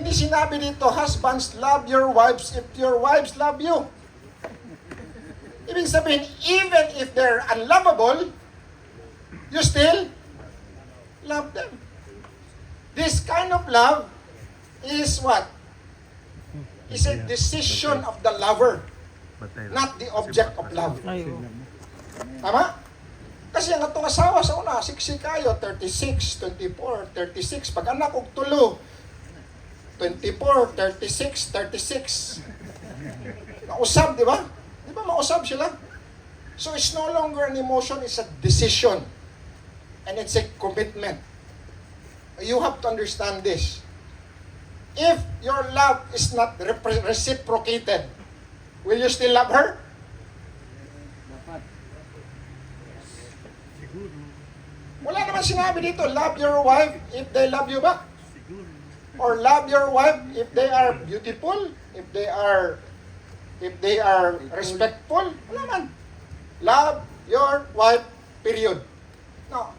Hindi sinabi dito, husbands, love your wives if your wives love you. Ibig sabihin, even if they're unlovable, you still love them. This kind of love is what? Is a decision of the lover, not the object of love. Tama? Kasi ang atong asawa sa una, siksi kayo, 36, 24, 36. Pag anak og tulo, 24, 36, 36. Mausab, di ba? Di ba mausab sila? So it's no longer an emotion, it's a decision. And it's a commitment. You have to understand this. If your love is not reciprocated, will you still love her? Wala naman sinabi dito, love your wife if they love you back. Or love your wife if they are beautiful, if they are respectful. Wala man. Love your wife, period. No.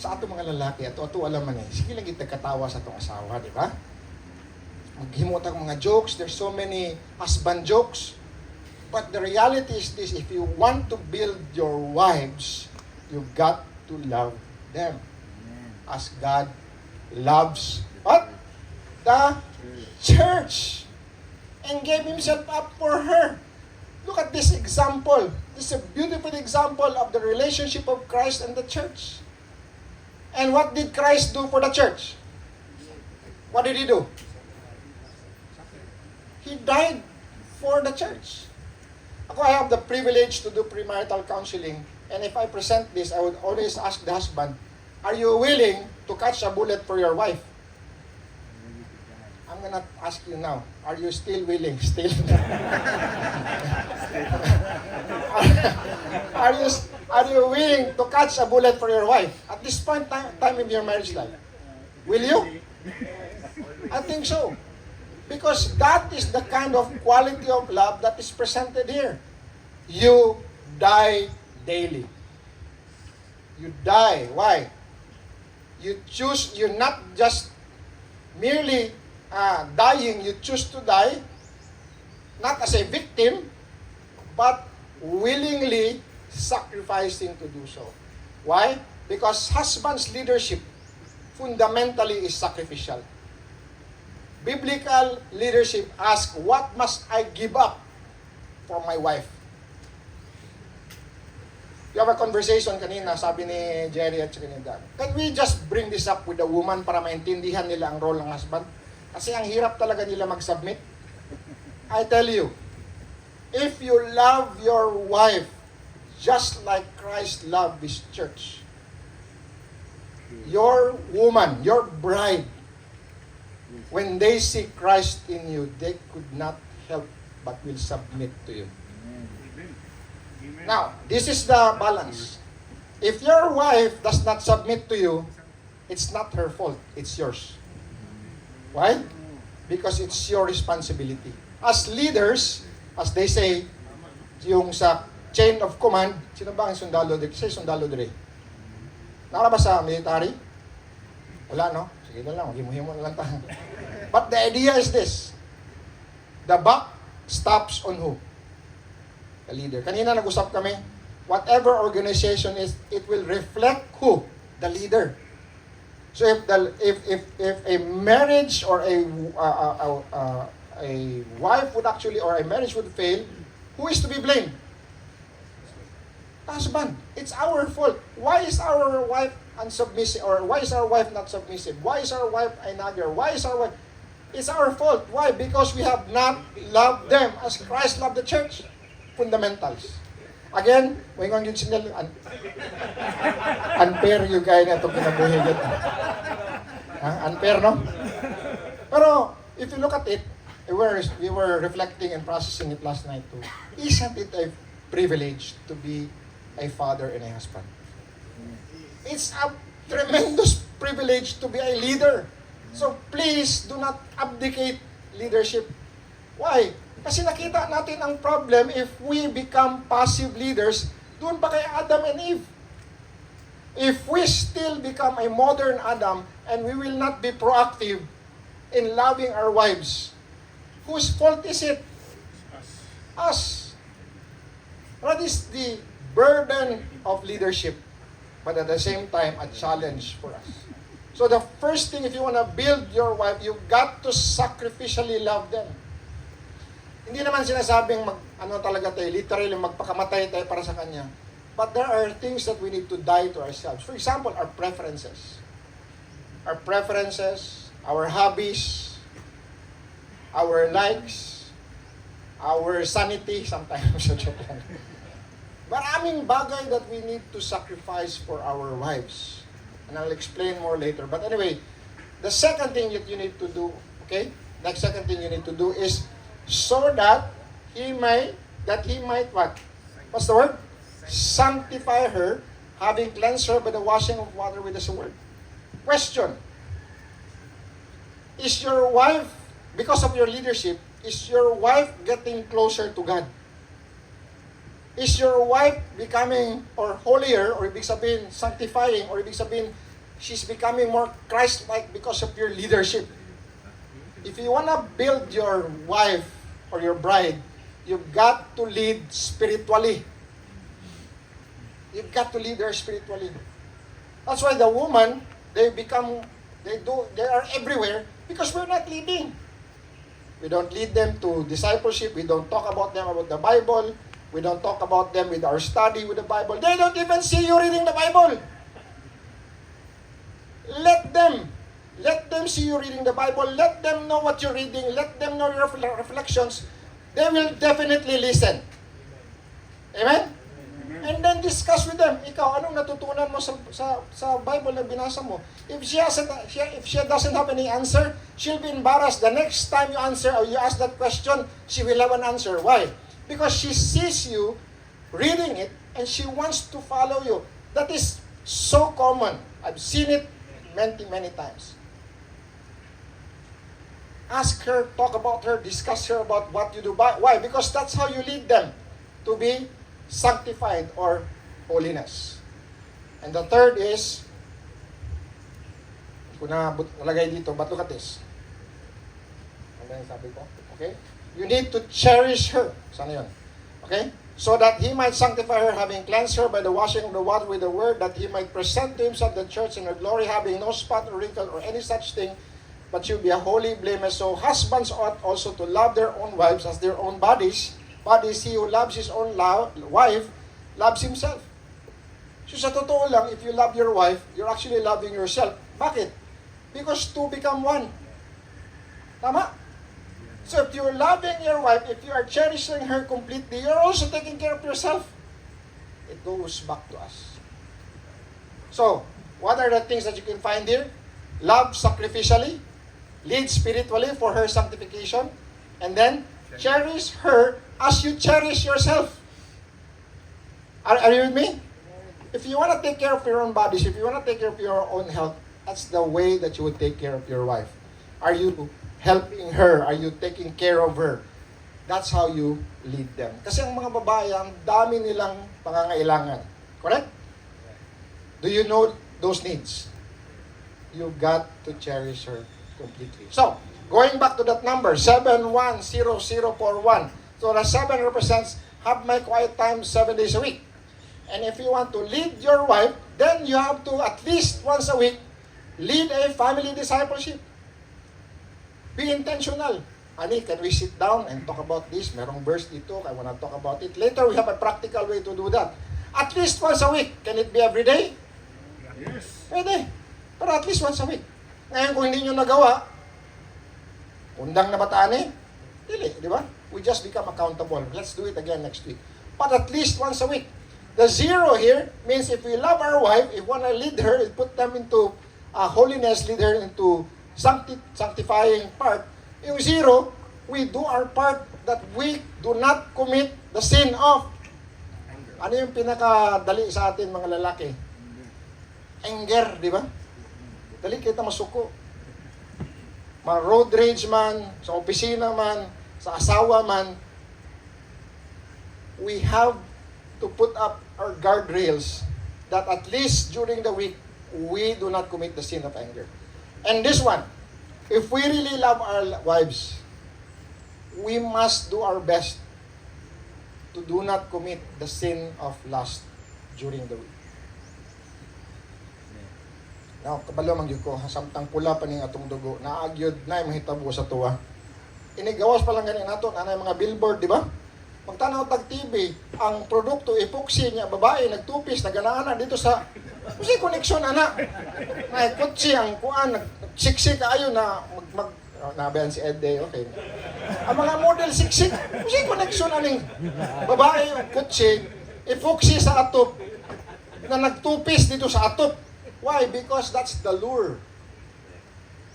Sa ato mga lalaki, ato alam man eh. Sige lang kita katawa sa atong asawa, di ba? Maghimot ang mga jokes, there's so many husband jokes. But the reality is this, if you want to build your wives, you've got to love them. As God loves what? The church. And gave himself up for her. Look at this example. This is a beautiful example of the relationship of Christ and the church. And what did Christ do for the church? What did he do? He died for the church. Ako, I have the privilege to do premarital counseling. And if I present this, I would always ask the husband, are you willing to catch a bullet for your wife? I'm gonna ask you now, are you still willing? Still? Are you willing to catch a bullet for your wife at this point time in your marriage life? Will you? I think so. Because that is the kind of quality of love that is presented here. You die daily. You die. Why? You choose, you're not just merely dying, you choose to die, not as a victim, but willingly sacrificing to do so. Why? Because husband's leadership fundamentally is sacrificial. Biblical leadership asks, what must I give up for my wife? You have a conversation kanina, sabi ni Jerry at ni Dan. Can we just bring this up with the woman para maintindihan nila ang role ng husband? Kasi ang hirap talaga nila mag-submit. I tell you, if you love your wife just like Christ loved His church, your woman, your bride, when they see Christ in you, they could not help but will submit to you. Now, this is the balance. If your wife does not submit to you, it's not her fault, it's yours. Why? Because it's your responsibility. As leaders, as they say, yung sa chain of command, sino ba ang sundalo? Say sundalo dire. Nakala ba sa military? Wala, no? Sige na lang, himo-himo na lang tayo. But the idea is this. The buck stops on who? The leader. Kanina nag-usap kami, whatever organization is, it will reflect who? The leader. So if a marriage or a wife would actually, or a marriage would fail, who is to be blamed? Husband. It's our fault. Why is our wife unsubmissive, or why is our wife not submissive? Why is our wife a nagger? Why is our wife? It's our fault. Why? Because we have not loved them as Christ loved the church. Fundamentals. Again, wingon yun sinil, unfair yung kaya na itong kinabuhi yun. Unfair, no? Pero, if you look at it, we were reflecting and processing it last night too. Isn't it a privilege to be a father and a husband? It's a tremendous privilege to be a leader. So please, do not abdicate leadership. Why? Kasi nakita natin ang problem if we become passive leaders, doon pa kay Adam and Eve. If we still become a modern Adam and we will not be proactive, in loving our wives? Whose fault is it? Us. What is the burden of leadership, but at the same time, a challenge for us? So the first thing, if you want to build your wife, you've got to sacrificially love them. Hindi naman sinasabing talaga tayo, literally magpakamatay tayo para sa kanya. But there are things that we need to die to ourselves. For example, our preferences. Our preferences, our hobbies, our likes, our sanity, sometimes sa joke lang. Maraming bagay that we need to sacrifice for our wives. And I'll explain more later. But anyway, the second thing that you need to do, okay? The second thing you need to do is so that he might what? What's the word? Sanctify her, having cleansed her by the washing of water with the word. Question. Is your wife, because of your leadership, is your wife getting closer to God? Is your wife becoming or holier, or ibig sabihin sanctifying, or ibig sabihin she's becoming more Christ-like because of your leadership? If you want to build your wife or your bride, you've got to lead spiritually. You've got to lead her spiritually. That's why the woman, they are everywhere because we're not leading. We don't lead them to discipleship. We don't talk about them about the Bible. We don't talk about them with our study with the Bible. They don't even see you reading the Bible. Let them see you reading the Bible. Let them know what you're reading. Let them know your reflections. They will definitely listen. Amen? And then discuss with them. Ikaw, anong natutunan mo sa Bible na binasa mo? If she doesn't have any answer, she'll be embarrassed. The next time you answer or you ask that question, she will have an answer. Why? Because she sees you reading it and she wants to follow you. That is so common. I've seen it many, many times. Ask her, talk about her, discuss her about what you do. Why? Because that's how you lead them to be sanctified or holiness. And the third is, kung nalagay dito, but look at this. Ano yung sabi ko? Okay? You need to cherish her. Sana yun? Okay? So that he might sanctify her, having cleansed her by the washing of the water with the word, that he might present to himself the church in her glory, having no spot or wrinkle or any such thing, but she'll be a holy, blameless. So husbands ought also to love their own wives as their own bodies. Bodies, he who loves his own wife, loves himself. So sa totoo lang, if you love your wife, you're actually loving yourself. Bakit? Because two become one. Tama? So if you're loving your wife, if you are cherishing her completely, you're also taking care of yourself. It goes back to us. So, what are the things that you can find here? Love sacrificially, lead spiritually for her sanctification, and then cherish her as you cherish yourself. Are you with me? If you want to take care of your own bodies, if you want to take care of your own health, that's the way that you would take care of your wife. Are you helping her? Are you taking care of her? That's how you lead them. Kasi ang mga babae, ang dami nilang pangangailangan. Correct? Do you know those needs? You got to cherish her completely. So, going back to that number, 710041. So the 7 represents have my quiet time 7 days a week. And if you want to lead your wife, then you have to at least once a week lead a family discipleship. Be intentional. Ani, can we sit down and talk about this? Merong verse dito, I want to talk about it. Later, we have a practical way to do that. At least once a week. Can it be every day? Yes. Pwede. Pero at least once a week. Ngayon, kung hindi nyo nagawa, undang na bataan dili, di ba? We just become accountable. Let's do it again next week. But at least once a week. The 0 here means if we love our wife, if we want to lead her, put them into holiness, lead her into sanctifying part. Yung 0, we do our part that we do not commit the sin of. Ano yung pinakadali sa atin mga lalaki? Anger, di ba? Dali kita masuko. Ma-road rage man, sa opisina man, sa asawa man, we have to put up our guardrails that at least during the week, we do not commit the sin of anger. And this one, if we really love our wives, we must do our best to do not commit the sin of lust during the week. Now, kabalo man gyud ko, samtang pula pa ning atong dugo, naagyod na mahitabo sa tuwa. Inigawas pa lang ganin nato, anay mga billboard, di ba? Pagtanaw tag TV, ang produkto epoxy niya, babae nagtupis, naganaan dito sa kasi koneksyon ana. May kutsi ang kuan, siksik ayo na nabayan si Ed Day, okay. Ang mga model siksik, kasi koneksyon aning babae ang kutsi, epoxy sa atop na nagtupis dito sa atop. Why? Because that's the lure.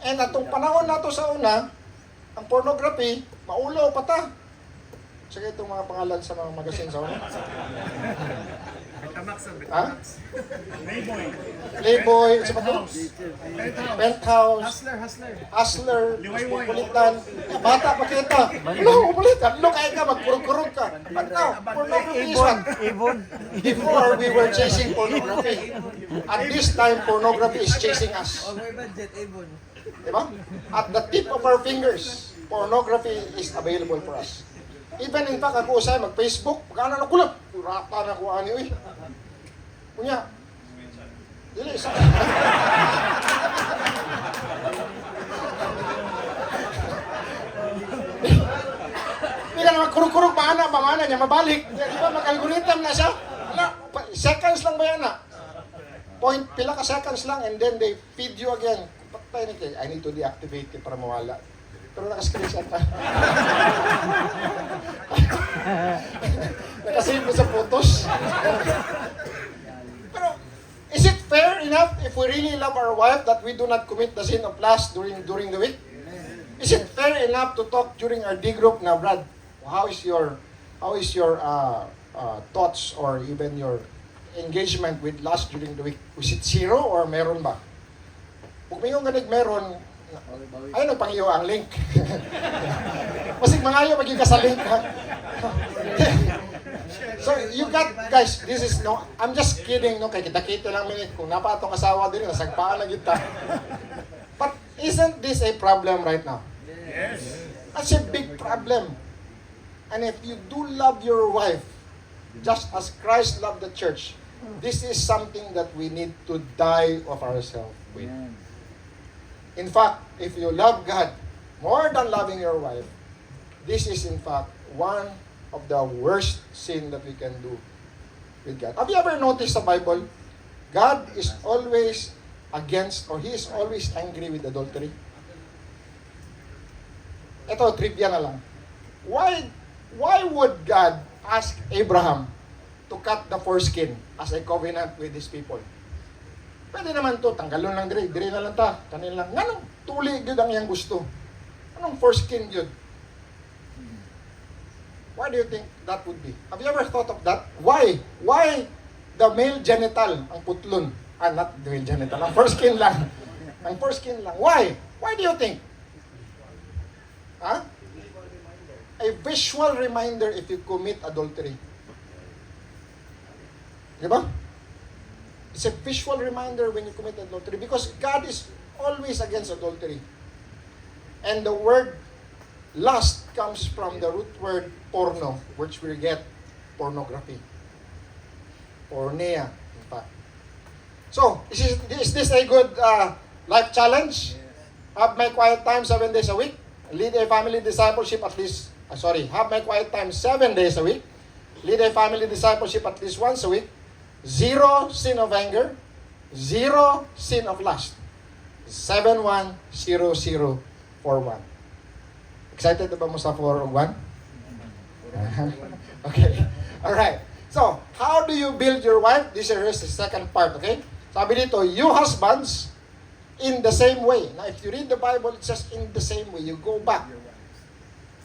And atong panahon nato sa una, ang pornography, maulaw pa ta. Sige itong mga pangalan sa mga magazine sa una. Betamax. Ha? Playboy. Playboy, sa pa to? Penthouse. Hustler. Liwayway. Kulitan. Bata pa kita. Ano, kulitan. Ano kaya ka, magkurog-kurog ka. But now, pornography is what? Before, we were chasing pornography. At this time, pornography is chasing us. Diba? At the tip of our fingers, pornography is available for us. Even in fact, ako usay mag-Facebook, pagkana na kulap, kurata na ko ani, uy. Kunya, dili, isa. Hindi ka naman kurug-kurug, mamana niya, mabalik. Di ba, mag-algorithm na siya? Seconds lang ba yan na? Pila ka seconds lang, and then they feed you again. Patay ni kay, I need to deactivate it para mawala. Pero naka-screenshot pa. Nakasave mo sa photos. Pero, is it fair enough if we really love our wife that we do not commit the sin of lust during the week? Is it fair enough to talk during our D group na, Brad, how is your thoughts or even your engagement with lust during the week? Was it zero or meron ba? Kung may yung ganig meron, ayun ang pangiyo ang link. Masig mangayo maging ka sa link, ha? So, you got, guys, this is, no, I'm just kidding, no, kay kita-kita lang minute, kung napatong asawa din, nasagpaan lang kita. But isn't this a problem right now? Yes. That's a big problem. And if you do love your wife, just as Christ loved the church, this is something that we need to die of ourselves with. In fact, if you love God more than loving your wife, this is in fact one of the worst sin that we can do with God. Have you ever noticed the Bible? God is always against, or He is always angry with adultery. Ito, trivia na lang. Why would God ask Abraham to cut the foreskin as a covenant with His people? Pwede naman to, tanggalon lang dire na lang ta, kanin lang. Nganong tuli yun ang iyang gusto? Anong foreskin yun? Why do you think that would be? Have you ever thought of that? Why? Why the male genital, ang putlon? Not the male genital, ang foreskin lang. Ang foreskin lang. Why? Why do you think? A visual reminder if you commit adultery. Diba? It's a visual reminder when you commit adultery because God is always against adultery. And the word lust comes from the root word porno, which we get pornography. Pornea, in fact. So, is this a good life challenge? Have my quiet time 7 days a week. Lead a family discipleship at least, have my quiet time 7 days a week. Lead a family discipleship at least once a week. 0 sin of anger. 0 sin of lust. 710041. Excited na ba mo sa 401? Okay. Alright. So, how do you build your wife? This is the second part, okay? Sabi dito, you husbands, in the same way. Now, if you read the Bible, it says in the same way. You go back.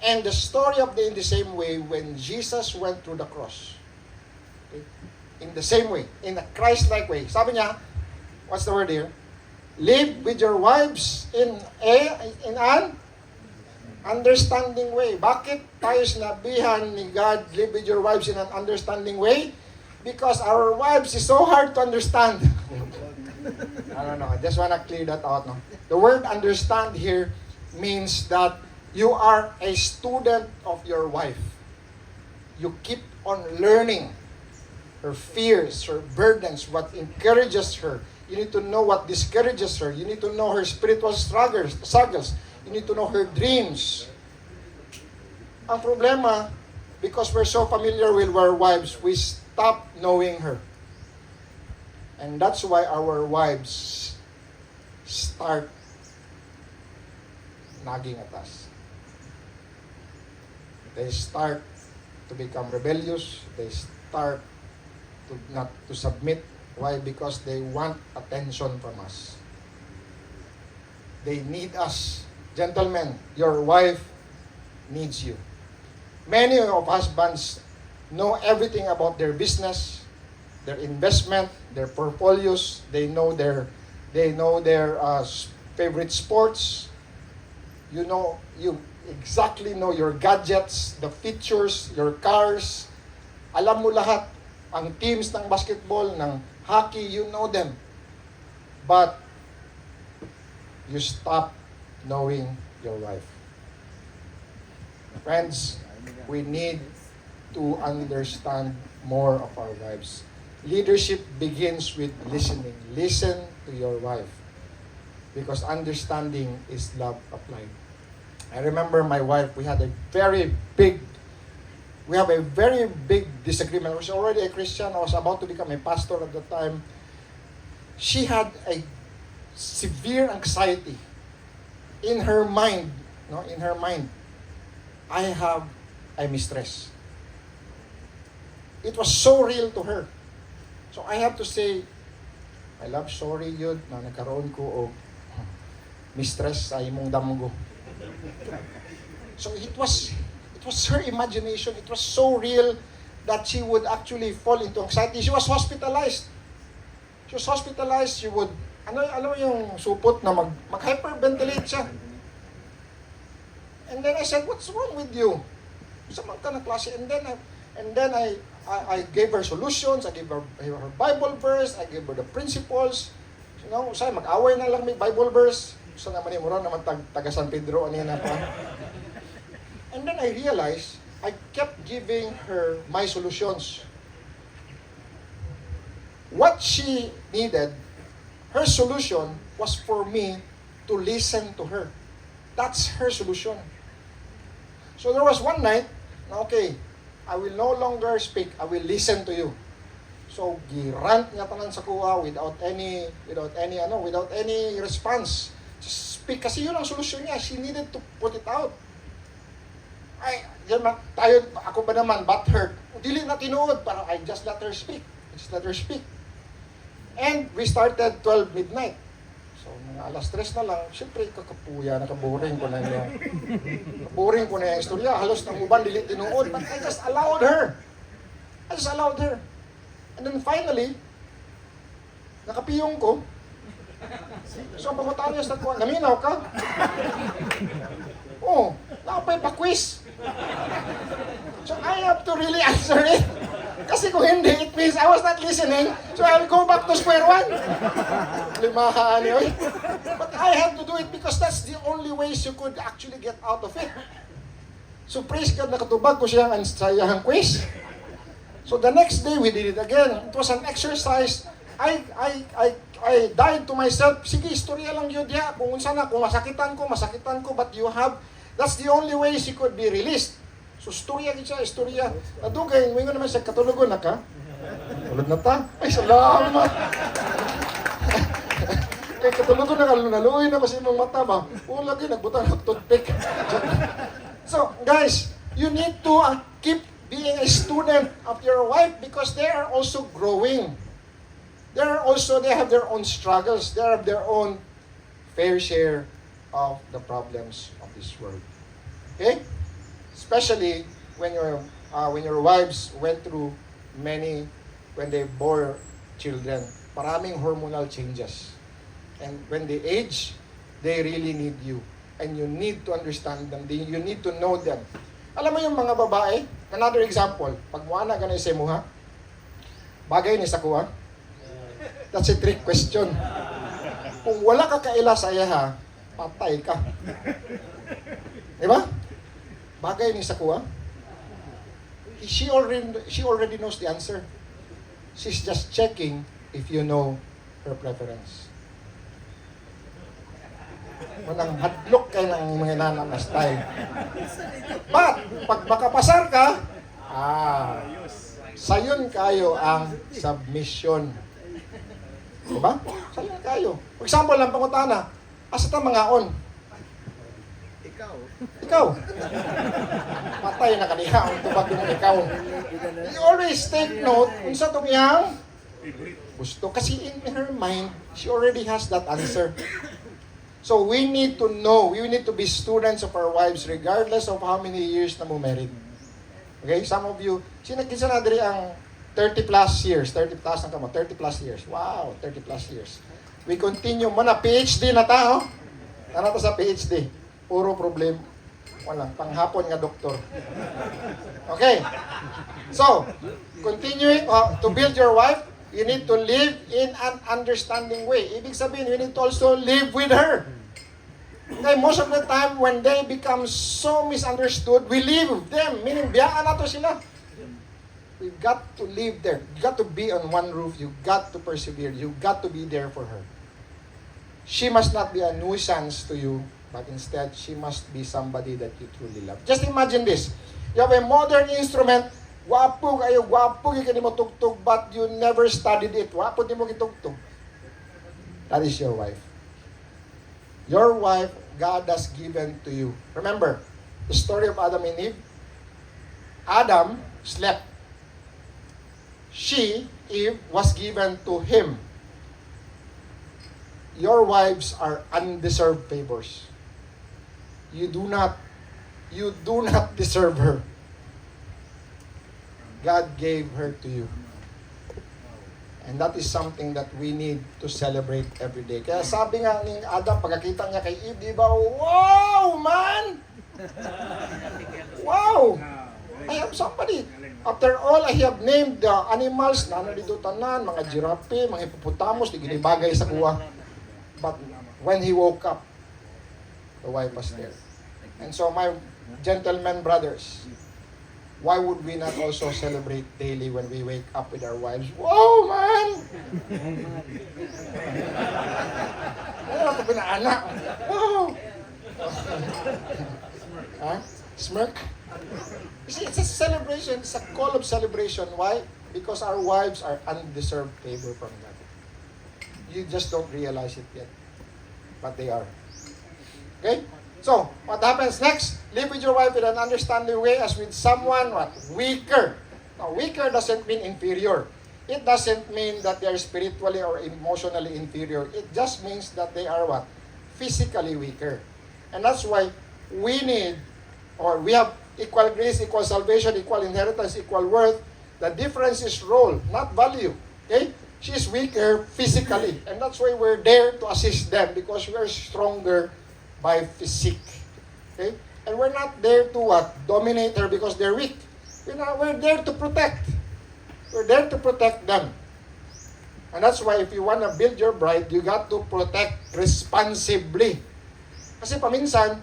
And the story of the in the same way when Jesus went through the cross. Okay? In the same way. In a Christ-like way. Sabi niya, what's the word here? Live with your wives in an understanding way. Bakit tayo sinabihan ni God, live with your wives in an understanding way? Because our wives is so hard to understand. I don't know. I just wanna clear that out. No? The word understand here means that you are a student of your wife. You keep on learning her fears, her burdens, what encourages her. You need to know what discourages her. You need to know her spiritual struggles. You need to know her dreams. Ang problema, because we're so familiar with our wives, we stop knowing her. And that's why our wives start nagging at us. They start to become rebellious. They start to not to submit. Why? Because they want attention from us. They need us. Gentlemen, your wife needs you. Many of husbands know everything about their business, their investment, their portfolios. They know their favorite sports. You exactly know your gadgets, the features, your cars. Alam mo lahat. Ang teams ng basketball, ng hockey, you know them. But you stop knowing your wife. Friends, we need to understand more of our wives. Leadership begins with listening. Listen to your wife. Because understanding is love applied. I remember my wife, we have a very big disagreement. I was already a Christian. I was about to become a pastor at the time. She had a severe anxiety in her mind. I have a mistress. It was so real to her. So I have to say, my love, sorry yun na nagkaroon ko o mistress sa imong damgo. So it was her imagination. It was so real that she would actually fall into anxiety. She was hospitalized. She would, ano yung supot na mag-hyperventilate siya. And then I said, what's wrong with you? Sama ka na klase. And then I gave her solutions. I gave her Bible verse. I gave her the principles. Say, mag-away na lang may Bible verse. So naman yung naman taga San Pedro, ano yan na pa. And then I realized, I kept giving her my solutions. What she needed, her solution was for me to listen to her. That's her solution. So there was one night, okay, I will no longer speak, I will listen to you. So girant niya tanan sa kuha without any response. Just speak, kasi yun ang solution niya. She needed to put it out. Ako ba naman, butthurt. Dili na tinuod, parang I just let her speak. And we started 12 midnight. So, mga alas 3 na lang, siyempre, kakapuya, nakaboring ko na niya. Boring ko na yung istorya. Halos ng uban, dili tinuod. But I just allowed her. And then finally, nakapiyong ko. So, ang pangutaan niya sa kuha, naminaw ka? Oh, nakapay pa quiz. So I have to really answer it. Kasi kung hindi, it means I was not listening. So I'll go back to square one. Limahaan yun. But I have to do it because that's the only ways you could actually get out of it. So praise God, nakatubag ko siyang ansayahang quiz. So the next day, we did it again. It was an exercise. I died to myself. Sige, istorya lang yun diya. Kung masakitan ko, but you have, that's the only way she could be released. So, istorya. Nadugay, ngayon naman siya, katulugon na ka? Tulog na ta? Ay, salamat! Kaya katulugon na ka, naluoy na kasi mong mata ba? Lagi, nagbutang ng toothpick. So, guys, you need to keep being a student of your wife because they are also growing. They have their own struggles. They have their own fair share of the problems of this world. Okay? Especially when your wives went through when they bore children. Maraming hormonal changes. And when they age, they really need you. And you need to understand them. You need to know them. Alam mo yung mga babae, another example, pag muana ka na isa mo ha, bagay ni sa kuha. That's a trick question. Kung wala ka kaila sa iya ha, patay ka. Di ba? Bagay ni sa kuha. She already knows the answer. She's just checking if you know her preference. Manang hadlok kayo ng mga nanan na style. But, pag makapasar ka, sayon kayo ang submission. Diba? Sayon kayo. For example, lang pangutana, asa ta mga on? Ikaw. Patay na kaniha ang tubag ng ikaw. You always take note kung sa itong iyang gusto. Kasi in her mind, she already has that answer. So we need to know, we need to be students of our wives regardless of how many years na mo married. Okay? Some of you, kinsa na diri ang 30 plus years, 30 plus ang kamo, 30 plus years. Wow, 30 plus years. We continue mo na PhD na ta, oh. Ano to sa PhD? Puro problem. Walang panghapon nga doktor. Okay. So, continuing to build your wife, you need to live in an understanding way. Ibig sabihin, you need to also live with her. Okay, most of the time, when they become so misunderstood, we leave them. Meaning, biyaan na to sila. We've got to live there. You got to be on one roof. You got to persevere. You got to be there for her. She must not be a nuisance to you, but instead, she must be somebody that you truly love. Just imagine this. You have a modern instrument. Wapo kayo, wapo kayo mo tugtog, but you never studied it. Wapo di mo kitugtog. That is your wife. Your wife, God has given to you. Remember, the story of Adam and Eve. Adam slept. Eve, was given to him. Your wives are undeserved favors. You do not deserve her. God gave her to you. And that is something that we need to celebrate every day. Kaya sabi nga ni Adam, pagkakita niya kay Eve, di ba, wow, man! Wow! I have somebody. After all, I have named the animals, na narito tanan, mga giraffe, mga hippopotamus, di ginibagay sa kuha. But when he woke up, the wife was there. And so my gentlemen brothers, why would we not also celebrate daily when we wake up with our wives? Whoa, man! Ano ito pinaanak? Wow! Huh? Smirk? You see, it's a celebration. It's a call of celebration. Why? Because our wives are undeserved favor from God. You just don't realize it yet. But they are. Okay? So, what happens next? Live with your wife in an understanding way as with someone, what? Weaker. Now, weaker doesn't mean inferior. It doesn't mean that they are spiritually or emotionally inferior. It just means that they are what? Physically weaker. And that's why we have equal grace, equal salvation, equal inheritance, equal worth. The difference is role, not value. Okay? She's weaker physically. And that's why we're there to assist them because we're stronger by physique. Okay? And we're not there to dominate her because they're weak. We're there to protect. We're there to protect them. And that's why if you want to build your bride, you got to protect responsibly. Kasi paminsan,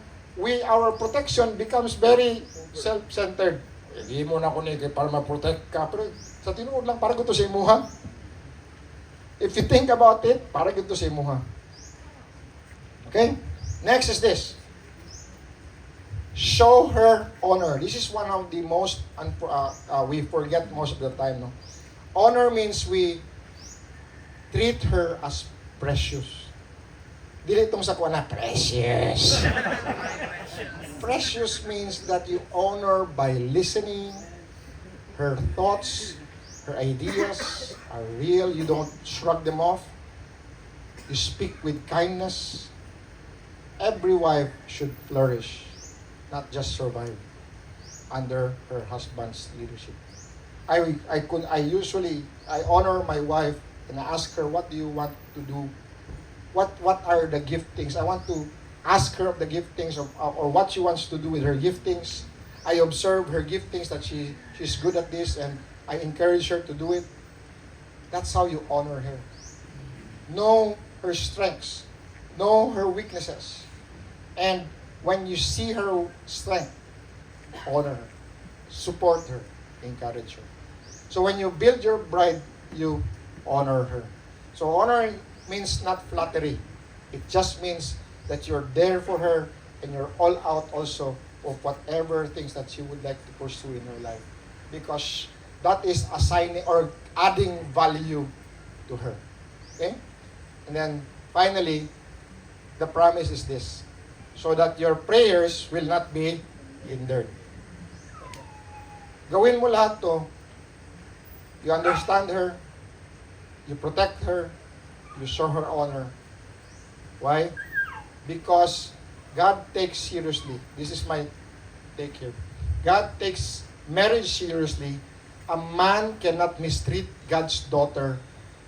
our protection becomes very self-centered. Hindi mo na ko para ma-protect ka. Pero sa tinuod lang, para gusto sa imuha. If you think about it, para gusto sa imuha. Okay? Next is this. Show her honor. This is one of the most, we forget most of the time. No? Honor means we treat her as precious. Dili itong sa kuha na, precious. Precious means that you honor by listening. Her thoughts, her ideas are real. You don't shrug them off. You speak with kindness. Every wife should flourish, not just survive under her husband's leadership. I honor my wife and I ask her, what do you want to do? What are the giftings? I want to ask her of the giftings or what she wants to do with her giftings. I observe her giftings that she's good at this and I encourage her to do it. That's how you honor her. Know her strengths. Know her weaknesses. And when you see her strength, honor her, support her, encourage her. So when you build your bride, you honor her. So honor means not flattery. It just means that you're there for her and you're all out also of whatever things that she would like to pursue in her life. Because that is assigning or adding value to her. Okay? And then finally, the promise is this. So that your prayers will not be hindered. Gawin mo lahat to. You understand her. You protect her. You show her honor. Why? Because God takes seriously. This is my take here. God takes marriage seriously. A man cannot mistreat God's daughter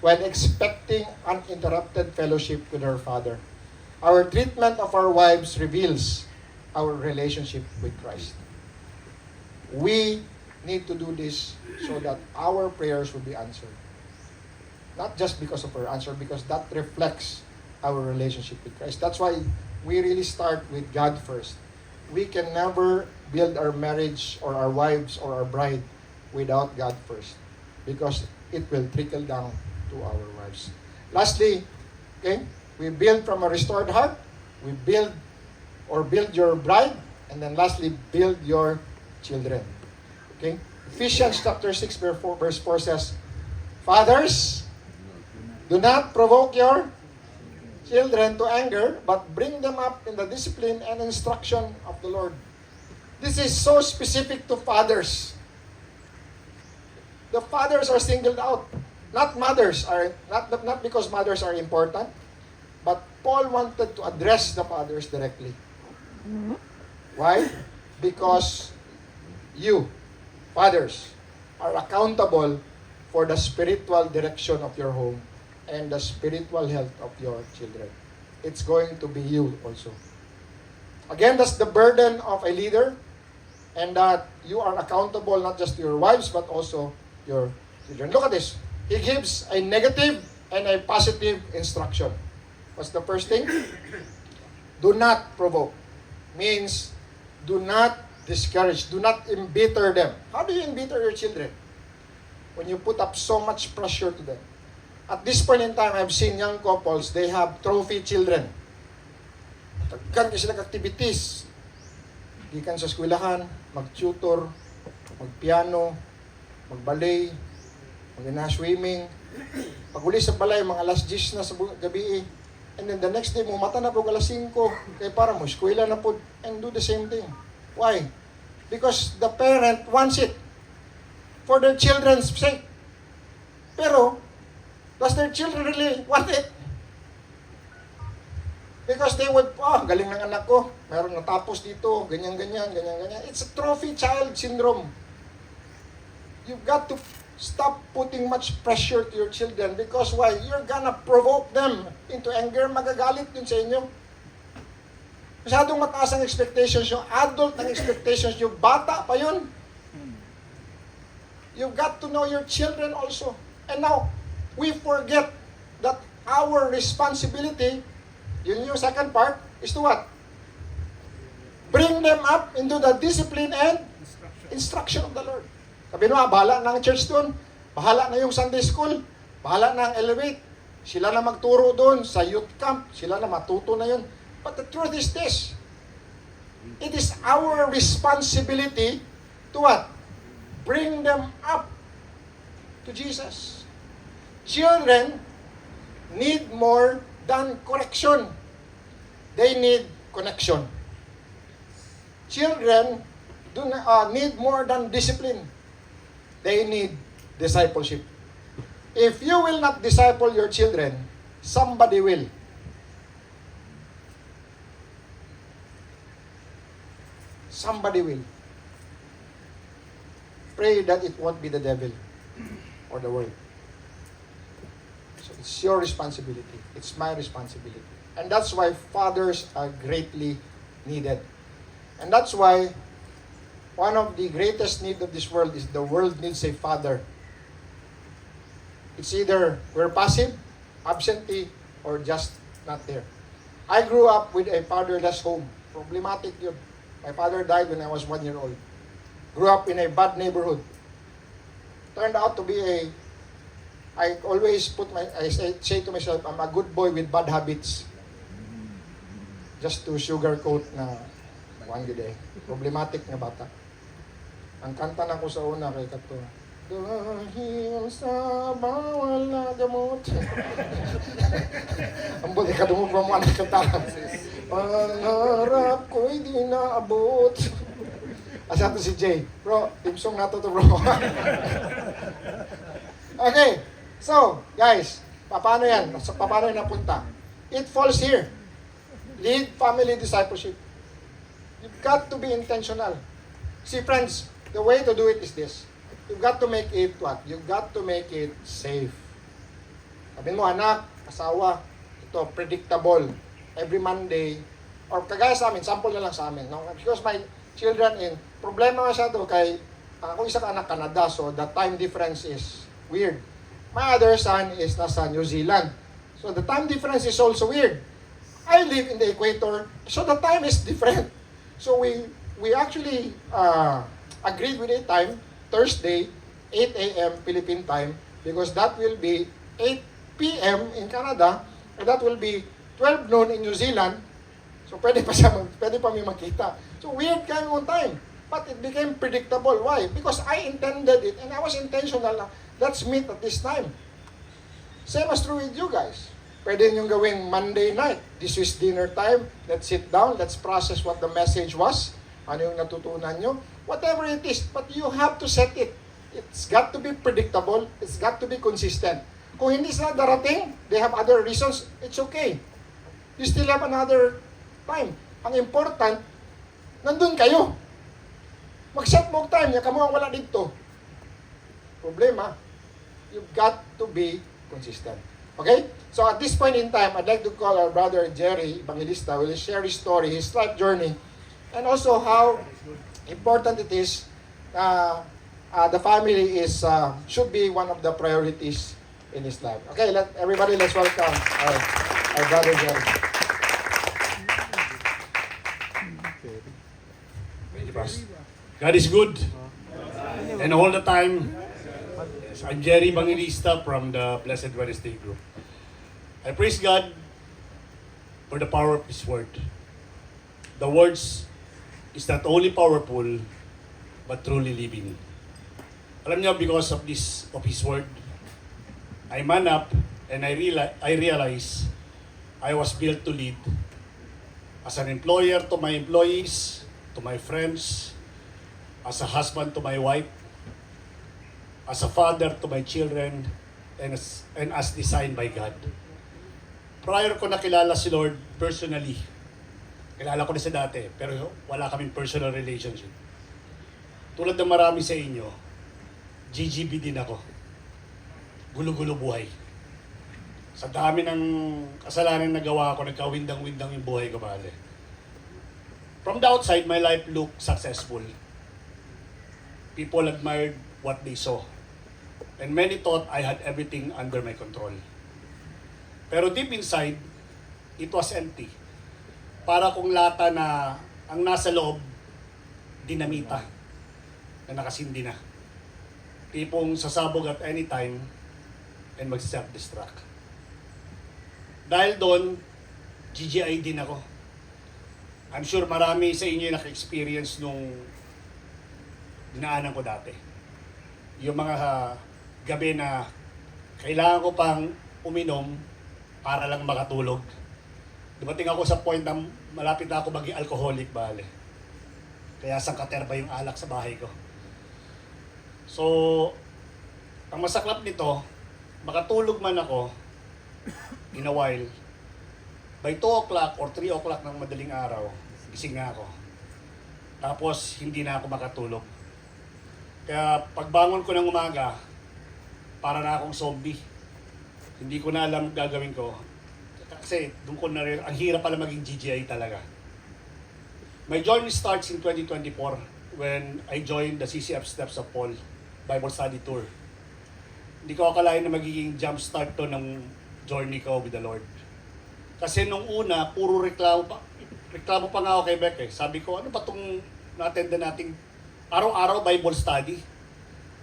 when expecting uninterrupted fellowship with her father. Our treatment of our wives reveals our relationship with Christ. We need to do this so that our prayers will be answered. Not just because of our answer, because that reflects our relationship with Christ. That's why we really start with God first. We can never build our marriage or our wives or our bride without God first, because it will trickle down to our wives. Lastly, okay, we build from a restored heart. We build your bride, and then lastly, build your children. Okay? Ephesians chapter 6 verse 4 says, Fathers, do not provoke your children to anger, but bring them up in the discipline and instruction of the Lord. This is so specific to fathers. The fathers are singled out. Not mothers are not because mothers are important, but Paul wanted to address the fathers directly. Why? Because you, fathers, are accountable for the spiritual direction of your home and the spiritual health of your children. It's going to be you also. Again, that's the burden of a leader, and that you are accountable not just to your wives, but also your children. Look at this. He gives a negative and a positive instruction. What's the first thing? Do not provoke. Means, do not discourage. Do not embitter them. How do you embitter your children? When you put up so much pressure to them. At this point in time, I've seen young couples, they have trophy children. Tagkan kasi silang activities. Gikan sa eskwelahan, mag-tutor, mag-piano, mag-ballet, mag-swimming. Pag-uli sa balay, mga alas 10 na sa gabi. And then the next day, mumata na po alas 5. Kaya para mo, eskwela na po, and do the same thing. Why? Because the parent wants it for their children's sake. Pero, does their children really want it? Because they would, galing ng anak ko, mayroong natapos dito, ganyan-ganyan. It's a trophy child syndrome. You've got to stop putting much pressure to your children, because why? You're gonna provoke them into anger, magagalit yun sa inyo. Masyadong mataas ang expectations nyo, adult ang expectations nyo, bata pa yun. You've got to know your children also. And now, we forget that our responsibility, yun yung second part, is to what? Bring them up into the discipline and instruction of the Lord. Sabi nyo, bahala na ang church doon, bahala na yung Sunday school, bahala na ang Elevate, sila na magturo doon sa youth camp, sila na matuto na yun. But the truth is this, it is our responsibility to what? Bring them up to Jesus. Children need more than correction. They need connection. Children need more than discipline. They need discipleship. If you will not disciple your children, somebody will. Somebody will. Pray that it won't be the devil or the world. So it's your responsibility. It's my responsibility. And that's why fathers are greatly needed. And that's why one of the greatest need of this world is the world needs a father. It's either we're passive, absentee, or just not there. I grew up with a fatherless home. Problematic yun. My father died when I was 1 year old. Grew up in a bad neighborhood. Turned out to be I always say to myself, I'm a good boy with bad habits. Just to sugarcoat na one good day. Problematic na bata. Ang kanta na ko sa una kay Kato, dahil sa bawal na gamot. Ang buti ka dumog mo ang kanta. Pangarap ko'y di naabot. Asa to si Jay? Bro, team song na to bro. Okay, so guys, paano yan? Paano yan napunta? It falls here. Lead family discipleship. You've got to be intentional. See friends, the way to do it is this. You've got to make it what? You've got to make it safe. Sabihin mo, anak, asawa, ito, predictable. Every Monday, or kagaya sa amin, sample na lang sa amin. No? Because my children problema masyado kay, ako isang anak Canada, so the time difference is weird. My other son is nasa New Zealand. So the time difference is also weird. I live in the equator, so the time is different. So we actually agreed with a time, Thursday, 8 a.m. Philippine time, because that will be 8 p.m. in Canada, and that will be 12 noon in New Zealand. So pwede pa may makita. So weird kind of time. But it became predictable. Why? Because I intended it, and I was intentional na, let's meet at this time. Same as true with you guys. Pwede nyo gawing Monday night. This is dinner time. Let's sit down. Let's process what the message was. Ano yung natutunan nyo. Whatever it is. But you have to set it. It's got to be predictable. It's got to be consistent. Kung hindi sila darating, they have other reasons, it's okay. You still have another time. Ang important, nandun kayo. Mag-set mo time, yaka mo ang wala dito. Problema, you've got to be consistent. Okay? So at this point in time, I'd like to call our brother Jerry Evangelista, who will share his story, his life journey, and also how important it is the family should be one of the priorities in his life. Okay, let's welcome our brother Jerry. God is good. And all the time, I'm Jerry Evangelista from the Blessed Wednesday Group. I praise God for the power of His Word. The words is not only powerful, but truly living. Alam niyo, because of His Word, I man up and I realize I was built to lead. As an employer to my employees, to my friends, as a husband to my wife, as a father to my children, and as designed by God. Prior ko nakilala si Lord personally, kilala ko na siya dati, pero wala kaming personal relationship. Tulad ng marami sa inyo, GGB din ako. Gulo-gulo buhay. Sa dami ng kasalanan na gawa ko, nagkawindang-windang yung buhay ko, bale. From the outside, my life looked successful. People admired what they saw. And many thought I had everything under my control. Pero deep inside, it was empty. Para kung lata na ang nasa loob, dinamita na nakasindi na. Tipong sasabog at any time and mag-self-destruct. Dahil doon, GGI din ako. I'm sure marami sa inyo yung naka-experience nung dinaanan ko dati. Yung mga gabi na kailangan ko pang uminom para lang makatulog. Dumating ako sa point na malapit na ako maging alcoholic, bale. Kaya sangkaterba yung alak sa bahay ko. So, ang masaklap nito, makatulog man ako in a while, by 2 o'clock or 3 o'clock ng madaling araw, gising na ako. Tapos, hindi na ako makatulog. Kaya pagbangon ko ng umaga, para na akong zombie. Hindi ko na alam gagawin ko. Kasi doon ko na rin, ang hirap pala maging GGI talaga. My journey starts in 2024 when I joined the CCF Steps of Paul Bible Study Tour. Hindi ko akalain na magiging jump start to ng journey ko with the Lord. Kasi nung una, puro reklamo pa. reklamo pa nga ako kay Beck eh. Sabi ko, ano ba itong na-attend nating araw-araw Bible study?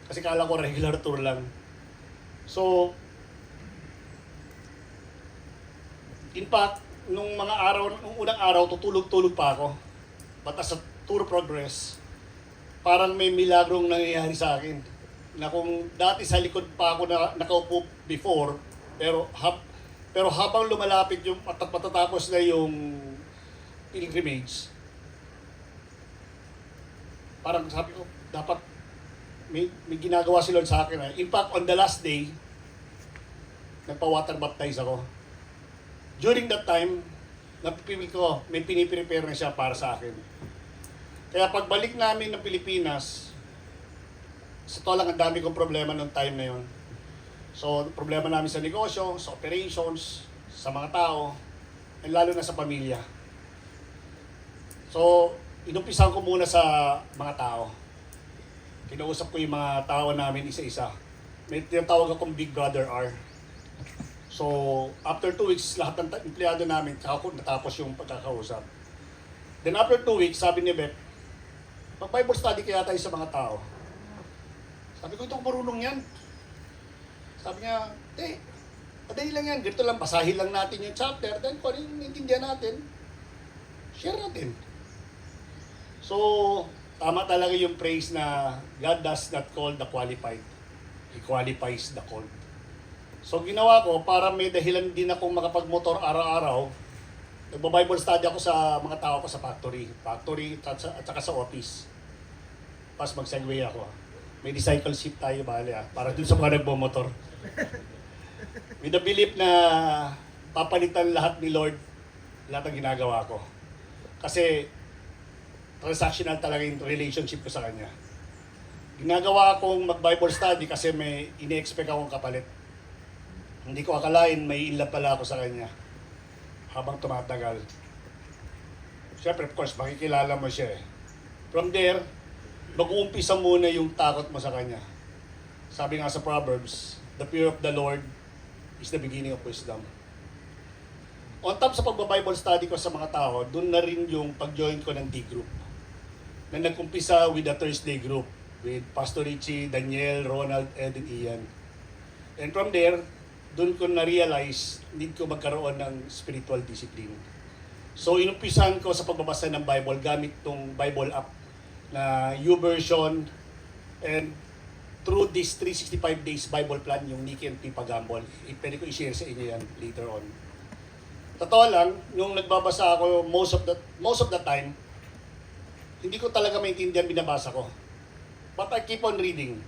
Kasi kala ko regular tour lang. So, in fact, nung unang araw, tutulog-tulog pa ako. But as a tour progress, parang may milagrong nangyayari sa akin. Na kung dati sa likod pa ako nakaupo before, pero habang lumalapit yung matatapos na yung pilgrimage, parang sabi ko, dapat may ginagawa si Lord sa akin. In fact, on the last day, nagpa-water baptize ako. During that time, napipili ko, may piniprepare na siya para sa akin. Kaya pagbalik namin ng Pilipinas, sa to lang ang dami kong problema noong time na yon. So, problema namin sa negosyo, sa operations, sa mga tao, and lalo na sa pamilya. So, inumpisan ko muna sa mga tao. Kinausap ko yung mga tao namin isa-isa. May tinatawag akong Big Brother R. So, after 2 weeks, lahat ng empleyado namin, natapos yung pagkakausap. Then after 2 weeks, sabi ni Beth, mag-Bible study kaya tayo sa mga tao. Sabi ko, ito ko marunong yan. Sabi niya, madali lang yan. Ganito lang, basahin lang natin yung chapter. Then kung ano yung intindihan natin, share natin. So, tama talaga yung praise na God does not call the qualified. He qualifies the called. So, ginawa ko, para may dahilan din akong makapag-motor araw-araw, nagba-Bible study ako sa mga tao ko sa factory at saka sa office. Tapos mag-segue ako. May discipleship tayo, bale para dun sa mga nagbo-motor. With the belief na papalitan lahat ni Lord, lahat ng ginagawa ko. Kasi transactional talaga yung relationship ko sa Kanya. Ginagawa akong mag-Bible study kasi may ine-expect akong kapalit. Hindi ko akalain may inlove pala ako sa Kanya habang tumatagal. Siyempre, of course, makikilala mo siya eh. From there, mag-uumpisa muna yung takot mo sa Kanya. Sabi nga sa Proverbs, the fear of the Lord is the beginning of wisdom. On top sa pagba-Bible study ko sa mga tao, doon na rin yung pag-join ko ng D-group. Na nag-umpisa with the Thursday group with Pastor Richie, Daniel, Ronald, Ed, and Ian. And from there, doon ko na-realize need ko magkaroon ng spiritual discipline. So, inumpisan ko sa pagbabasa ng Bible gamit tong Bible app na YouVersion, and through this 365 days Bible plan, yung Nicky and Pipa Gamble. Pwede ko i-share sa inyo yan later on. Totoo lang, yung nagbabasa ako most of the time, hindi ko talaga maintindihan binabasa ko. But I keep on reading.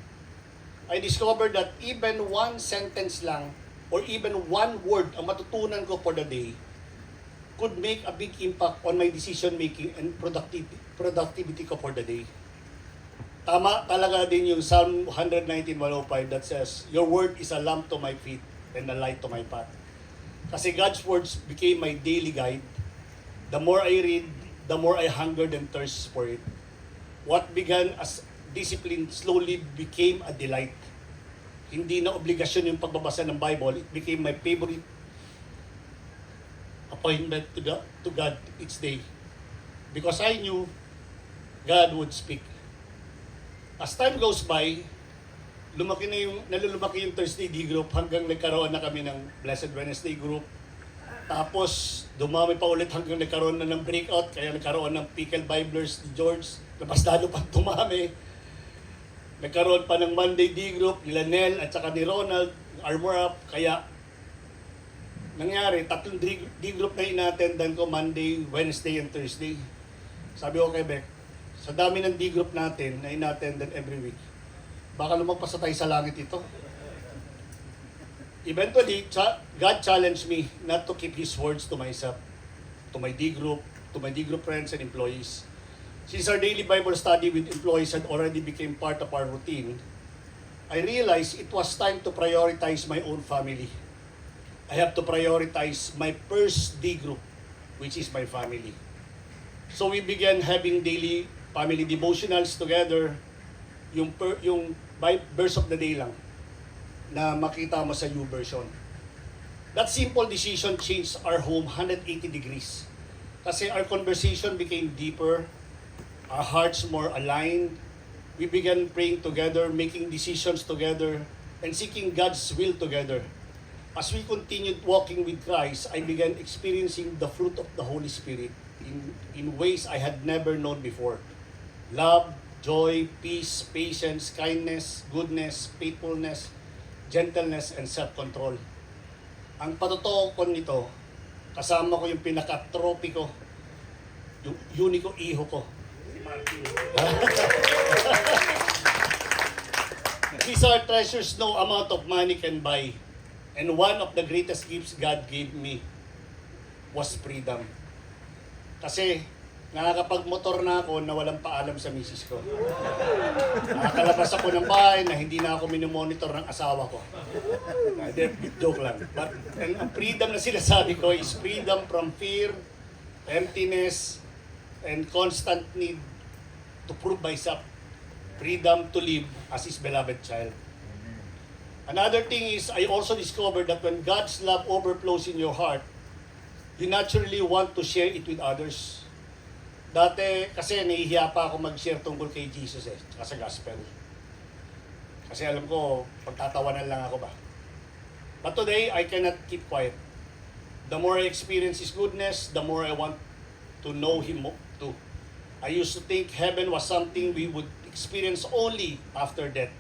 I discovered that even one sentence lang or even one word ang matutunan ko for the day could make a big impact on my decision making and productivity ko for the day. Tama talaga din yung Psalm 119:105 that says, "Your word is a lamp to my feet and a light to my path." Kasi God's words became my daily guide. The more I read, the more I hungered and thirst for it. What began as discipline slowly became a delight. Hindi na obligasyon yung pagbabasa ng Bible, it became my favorite appointment to God each day. Because I knew God would speak. As time goes by, nalulumaki yung Thursday D group hanggang nagkaroon na kami ng Blessed Wednesday group. Tapos, dumami pa ulit hanggang nagkaroon na ng breakout, kaya nagkaroon ng Pickle Biblers ni George, na mas lalo pang dumami. Nagkaroon pa ng Monday D group, ni Lanel at saka ni Ronald, Armor Up, kaya nangyari, 3 D group na ina-attendan ko Monday, Wednesday, and Thursday. Sabi ko kay Beck, sa dami ng D group natin na ina-attendan every week, baka lumagpas na tayo sa langit ito. Eventually, God challenged me not to keep His words to myself, to my D group friends and employees. Since our daily Bible study with employees had already become part of our routine, I realized it was time to prioritize my own family. I have to prioritize my first D group, which is my family. So we began having daily family devotionals together, yung verse of the day lang na makita mo sa YouVersion. That simple decision changed our home 180 degrees. Kasi our conversation became deeper, our hearts more aligned. We began praying together, making decisions together, and seeking God's will together. As we continued walking with Christ, I began experiencing the fruit of the Holy Spirit in ways I had never known before. Love, joy, peace, patience, kindness, goodness, faithfulness, gentleness, and self-control. Ang patotoo ko nito, kasama ko yung pinaka-trophy ko, yung unico iho ko. These are treasures no amount of money can buy. And one of the greatest gifts God gave me was freedom. Kasi nakakapag-motor na ako na walang paalam sa misis ko. Nakakalabas ako ng bahay na hindi na ako minomonitor ng asawa ko. Joke lang. But ang freedom na sinasabi ko is freedom from fear, emptiness, and constant need to prove myself. Freedom to live as His beloved child. Another thing is, I also discovered that when God's love overflows in your heart, you naturally want to share it with others. Dati, kasi nahihiya pa ako mag-share tungkol kay Jesus tsaka sa gospel. Kasi alam ko, pagtatawanan lang ako ba. But today, I cannot keep quiet. The more I experience His goodness, the more I want to know Him too. I used to think heaven was something we would experience only after death.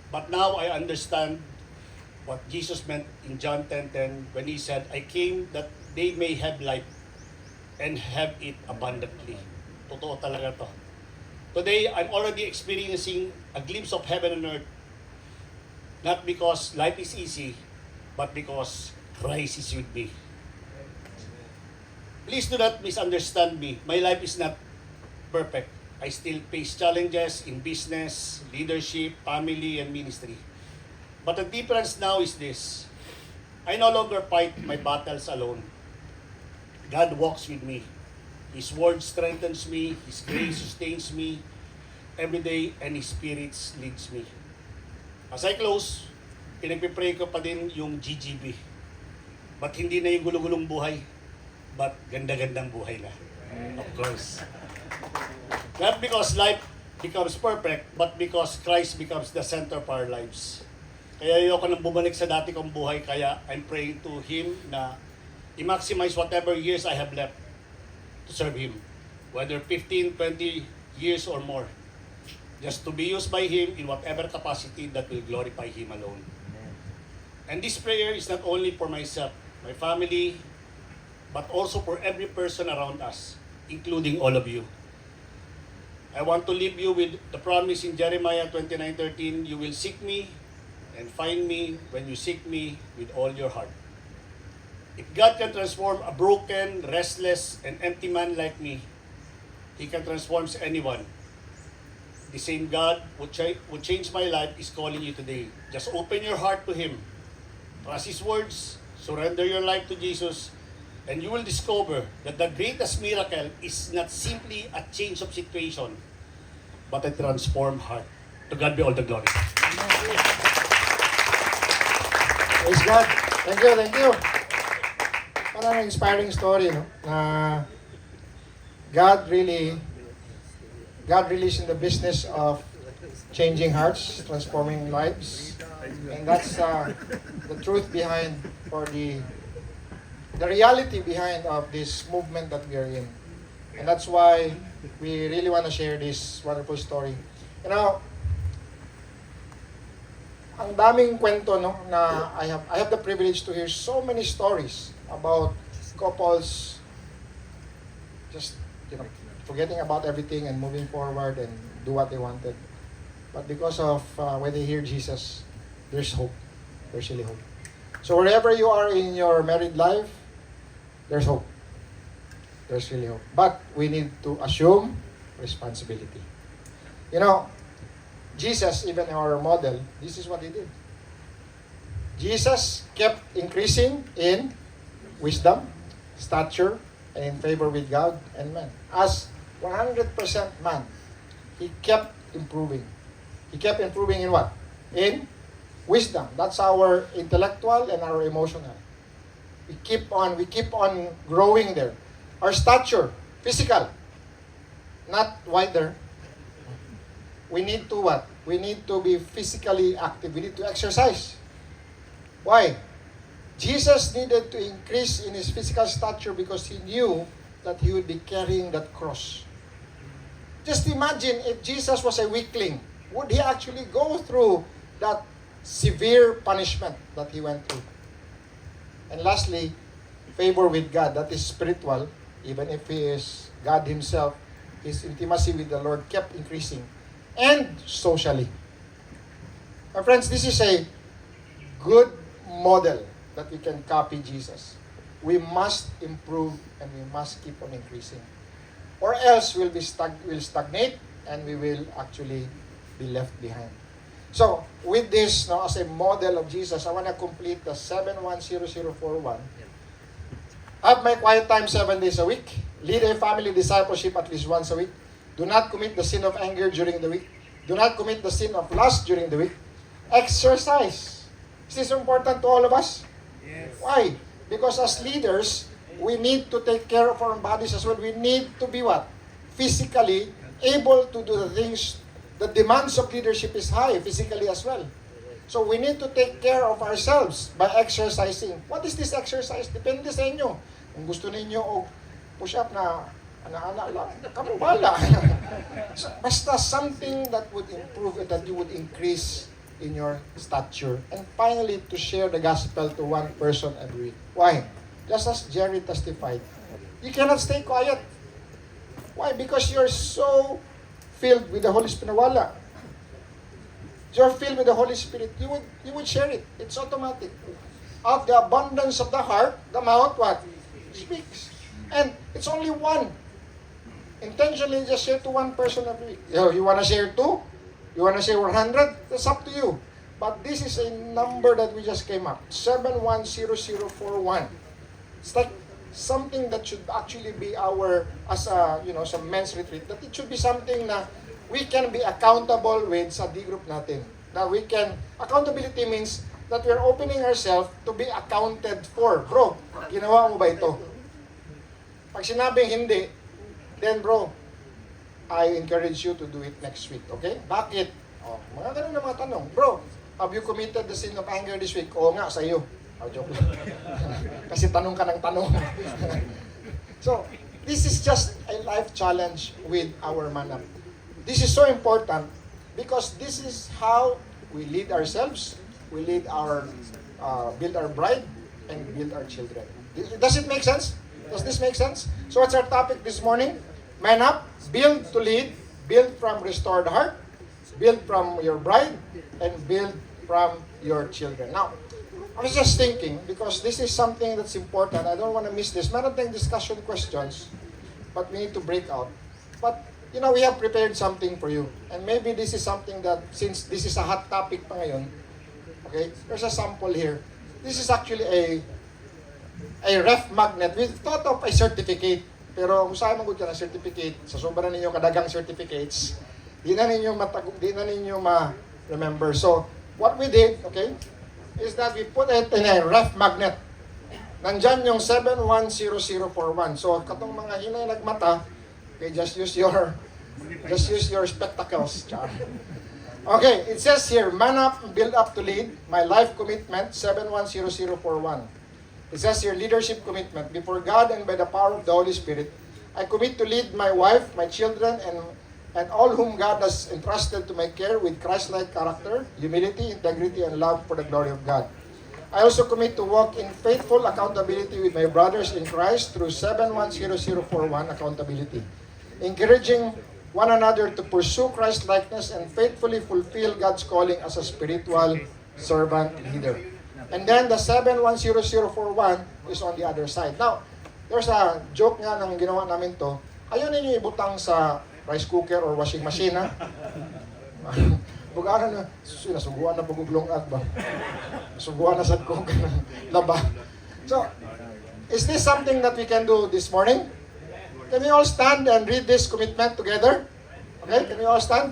But now I understand what Jesus meant in John 10:10 when He said, I came that they may have life and have it abundantly. Totoo talaga to. Today, I'm already experiencing a glimpse of heaven and earth. Not because life is easy, but because Christ is with me. Please do not misunderstand me. My life is not perfect. I still face challenges in business, leadership, family, and ministry. But the difference now is this. I no longer fight my battles alone. God walks with me. His word strengthens me. His grace sustains me every day, and His Spirit leads me. As I close, pinagpipray ko pa din yung GGB. But hindi na yung gulong-gulong buhay, but ganda-gandang buhay na. Of course. Not because life becomes perfect, but because Christ becomes the center of our lives. Kaya ayoko nang bumalik sa dati kong buhay, kaya I'm praying to Him na i-maximize whatever years I have left to serve Him. Whether 15, 20 years or more. Just to be used by Him in whatever capacity that will glorify Him alone. And this prayer is not only for myself, my family, but also for every person around us, including all of you. I want to leave you with the promise in Jeremiah 29:13, you will seek me and find me when you seek me with all your heart. If God can transform a broken, restless, and empty man like me, He can transform anyone. The same God who change my life is calling you today. Just open your heart to Him. Trust His words, surrender your life to Jesus, and you will discover that the greatest miracle is not simply a change of situation, but a transformed heart. To God be all the glory. Praise God. Thank you, thank you. Parang inspiring story, no? Na God really is in the business of changing hearts, transforming lives. And that's the truth behind, or the reality behind of this movement that we are in. And that's why we really want to share this wonderful story. You know, ang daming kwento, no, na I have the privilege to hear so many stories about couples just, you know, forgetting about everything and moving forward and do what they wanted. But because of when they hear Jesus, there's hope. There's really hope. So wherever you are in your married life, there's hope. There's really hope. But we need to assume responsibility. You know, Jesus, even our model, this is what He did. Jesus kept increasing in wisdom, stature, and in favor with God and man. As 100% man, He kept improving. He kept improving in what? In wisdom. That's our intellectual and our emotional. We keep on growing there. Our stature, physical, not wider. We need to what? We need to be physically active. We need to exercise. Why? Jesus needed to increase in his physical stature because he knew that he would be carrying that cross. Just imagine if Jesus was a weakling, would he actually go through that severe punishment that he went through? And lastly, favor with God, that is spiritual. Even if he is God himself, his intimacy with the Lord kept increasing. And socially. My friends, this is a good model that we can copy Jesus. We must improve and we must keep on increasing. Or else we'll stagnate and we will actually be left behind. So, with this, now, as a model of Jesus, I want to complete the 710041. Have my quiet time 7 days a week. Lead a family discipleship at least once a week. Do not commit the sin of anger during the week. Do not commit the sin of lust during the week. Exercise. Is this important to all of us? Yes. Why? Because as leaders, we need to take care of our bodies as well. We need to be what? Physically able to do the things. The demands of leadership is high physically as well. So we need to take care of ourselves by exercising. What is this exercise? Depende sa inyo. Kung gusto ninyo o push-up na ana-ana lang, kamu bala. Basta something that would improve and that you would increase in your stature. And finally, to share the gospel to one person every week. Why? Just as Jerry testified, you cannot stay quiet. Why? Because you're so filled with the Holy Spirit. Wala. You're filled with the Holy Spirit. You would share it. It's automatic. Out the abundance of the heart, the mouth what? Speaks. And it's only one. Intentionally just share to one person every week. You want to share 2? You want to share 100? That's up to you. But this is a number that we just came up. 710041. It's like something that should actually be our, as a, some men's retreat, that it should be something na we can be accountable with sa D group natin. Now we can, accountability means that we're opening ourselves to be accounted for. Bro, ginawa mo ba ito? Pag sinabing hindi, then bro, I encourage you to do it next week. Okay? Bakit? Mga ganun na mga tanong. Bro, have you committed the sin of anger this week? Oo nga, sa iyo. Joke lang. Kasi tanong ka ng tanong. So, this is just a life challenge with our manap. This is so important because this is how we lead ourselves, we lead our, build our bride, and build our children. Does it make sense? Does this make sense? So what's our topic this morning? Man up, build to lead, build from restored heart, build from your bride, and build from your children. Now, I was just thinking, because this is something that's important, I don't want to miss this. Meron tayong discussion questions, but we need to break out. But, we have prepared something for you. And maybe this is something that, since this is a hot topic pa ngayon, okay, there's a sample here. This is actually a ref magnet. We thought of a certificate. Pero kung saan magod ka ng certificate, sa sobrang ninyo kadagang certificates, di na ninyo ma-remember. So, what we did, okay, is that we put it in a ref magnet. Nandyan yung 710041. So, katong mga hinay nagmata, okay, just use your spectacles. Okay, it says here, man up, build up to lead, my life commitment, 710041. It says here, leadership commitment. Before God and by the power of the Holy Spirit, I commit to lead my wife, my children, and all whom God has entrusted to my care with Christ-like character, humility, integrity, and love for the glory of God. I also commit to walk in faithful accountability with my brothers in Christ through 710041 accountability, encouraging one another to pursue Christ-likeness and faithfully fulfill God's calling as a spiritual servant leader. And then the 710041 is on the other side. Now, there's a joke nga nang ginawa namin to. Ayaw ninyo ibutang sa rice cooker or washing machine, ha? Bugaan na, nasuguan na paguglong at ba? Nasuguan na sa cook ng laba. So, is this something that we can do this morning? Can we all stand and read this commitment together? Okay, can we all stand?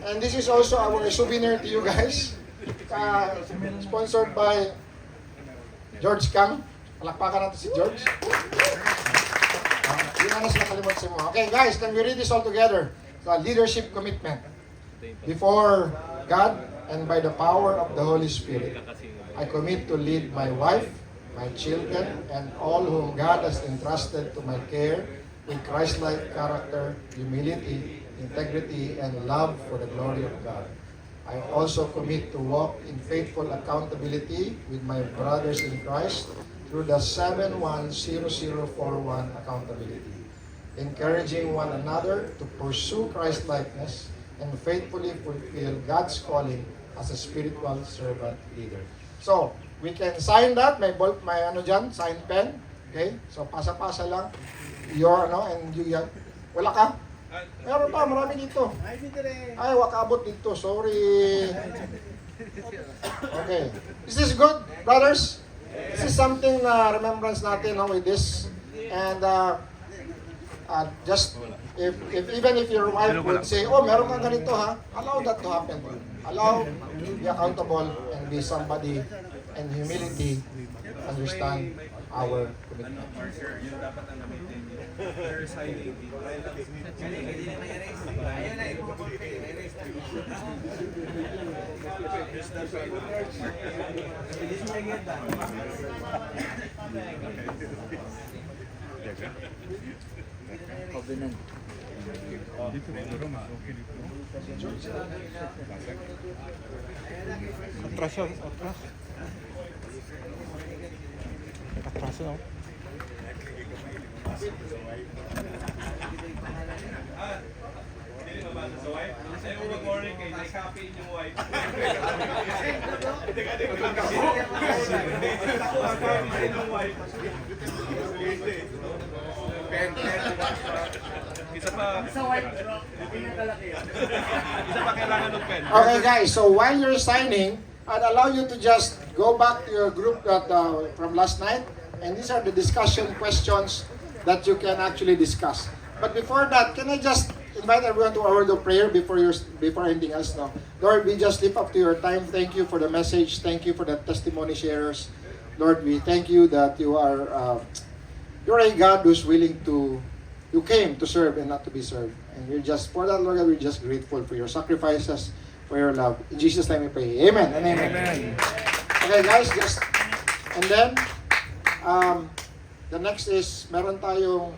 And this is also our souvenir to you guys. Sponsored by George Kang. Palakpakan natin si George. Hindi na sila kalimot si mo. Okay, guys, can we read this all together? So, leadership commitment. Before God and by the power of the Holy Spirit, I commit to lead my wife, my children, and all whom God has entrusted to my care with Christ-like character, humility, integrity, and love for the glory of God. I also commit to walk in faithful accountability with my brothers in Christ through the 710041 accountability, encouraging one another to pursue Christ-likeness and faithfully fulfill God's calling as a spiritual servant leader. So, we can sign that. May ano dyan, sign pen. Okay? So, pasa-pasa lang. Your, and you yan. Wala ka? Meron pa, marami dito. Ay, wakabot dito. Sorry. Okay. Is this good, brothers? This is something na remembrance natin with this. And just, even if your wife would say, oh, meron kang ganito ha, allow that to happen. Allow, be accountable, and be somebody, and humility, understand our commitment. Atras yun, atras. Atras yun, Okay guys, so while you're signing, I'd allow you to just go back to your group that from last night, and these are the discussion questions that you can actually discuss. But before that, can I just invite everyone to a word of prayer before anything else now? Lord, we just lift up to your time. Thank you for the message. Thank you for the testimony sharers. Lord, we thank you that you are you're a God who's willing to, you came to serve and not to be served. And we're just, for that, Lord, we're just grateful for your sacrifices, for your love. In Jesus' name we pray. Amen and amen. Amen. Okay guys, just, and then, the next is, meron tayong